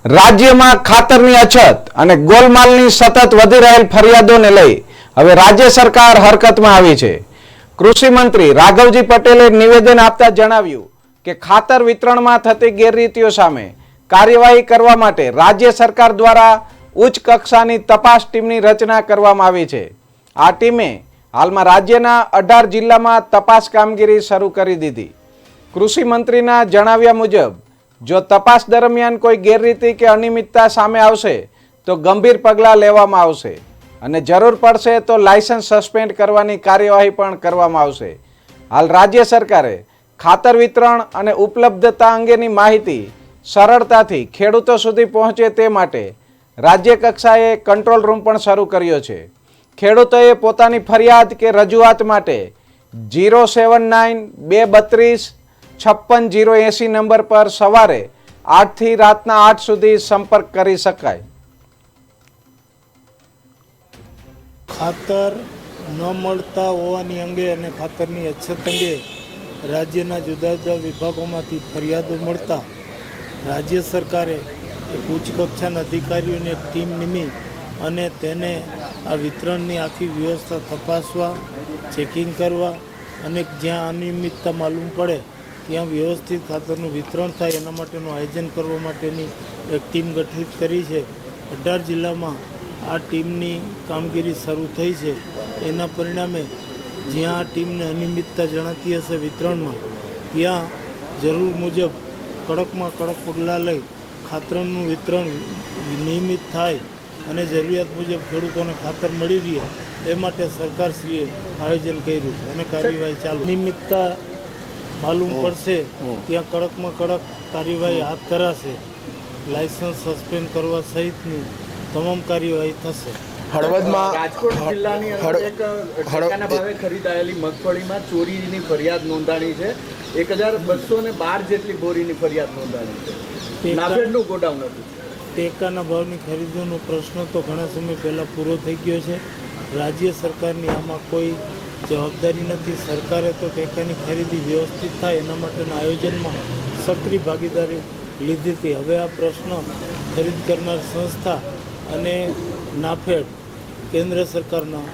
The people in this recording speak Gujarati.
રાજ્યમાં ખાતરની અછત અને ગોલમાલની સતત વધી રહેલ ફરિયાદોને લઈ હવે રાજ્ય સરકાર હરકતમાં આવી છે। કૃષિ મંત્રી રાઘવજી પટેલે નિવેદન આપતા જણાવ્યું કે ખાતર વિતરણમાં થતી ગેરરીતિઓ સામે કાર્યવાહી કરવા માટે રાજ્ય સરકાર દ્વારા ઉચ્ચ કક્ષાની તપાસ ટીમની રચના કરવામાં આવી છે। આ ટીમે હાલમાં રાજ્યના 18 જિલ્લામાં તપાસ કામગીરી શરૂ કરી દીધી। કૃષિ મંત્રીના જણાવ્યા મુજબ જો તપાસ દરમિયાન કોઈ ગેરરીતિ કે અનિયમિતતા સામે આવશે તો ગંભીર પગલાં લેવામાં આવશે અને જરૂર પડશે તો લાયસન્સ સસ્પેન્ડ કરવાની કાર્યવાહી પણ કરવામાં આવશે। હાલ રાજ્ય સરકારે ખાતર વિતરણ અને ઉપલબ્ધતા અંગેની માહિતી સરળતાથી ખેડૂતો સુધી પહોંચે તે માટે રાજ્ય કક્ષાએ કંટ્રોલ રૂમ પણ શરૂ કર્યો છે। ખેડૂતોએ પોતાની ફરિયાદ કે રજૂઆત માટે 079-232-56-080 નંબર પર સવારે 8 થી રાતના 8 સુધી સંપર્ક કરી શકાય। ખાતર ન મળતા હોવાની અંગે અને ખાતરની અછત અંગે રાજ્યના જુદા જુદા વિભાગોમાંથી ફરિયાદો મળતા રાજ્ય સરકારે એક ઉચ્ચ કક્ષાના અધિકારીઓની એક ટીમ નિમી અને તેને આ વિતરણની આખી વ્યવસ્થા તપાસવા, ચેકિંગ કરવા અને જ્યાં અનિયમિતતા માલુમ પડે ત્યાં વ્યવસ્થિત ખાતરનું વિતરણ થાય એના માટેનું આયોજન કરવા માટેની એક ટીમ ગઠિત કરી છે। 18 જિલ્લામાં આ ટીમની કામગીરી શરૂ થઈ છે। એના પરિણામે જ્યાં આ ટીમને અનિયમિતતા જણાતી હશે વિતરણમાં ત્યાં જરૂર મુજબ કડકમાં કડક પગલાં લઈ ખાતરનું વિતરણ નિયમિત થાય અને જરૂરિયાત મુજબ ખેડૂતોને ખાતર મળી રહે એ માટે સરકારશ્રીએ આયોજન કર્યું છે અને કાર્યવાહી ચાલુ। નિયમિતતા માલુમ પડશે ત્યાં કડકમાં કડક કાર્યવાહી હાથ ધરાશે, લાયસન્સ સસ્પેન્ડ કરવા સહિતની તમામ કાર્યવાહી થશે। હળવદમાં રાજકોટ જિલ્લાની અંદર એક ટેકાના ભાવે ખરીદાયેલી મગફળીમાં ચોરીની ફરિયાદ નોંધાણી છે। 1212 જેટલી બોરીની ફરિયાદ નોંધાણી છે। નાફેડનું ગોડાઉન હતું। ટેકાના ભાવની ખરીદીનો પ્રશ્ન તો ઘણા સમય પહેલાં પૂરો થઈ ગયો છે। રાજ્ય સરકારની આમાં કોઈ જવાબદારી નથી। સરકારે તો ટેકાની ખરીદી વ્યવસ્થિત થાય એના માટેના આયોજનમાં સક્રિય ભાગીદારી લીધી હતી। હવે આ પ્રશ્ન ખરીદ કરનાર સંસ્થા અને નાફેડ કેન્દ્ર સરકારના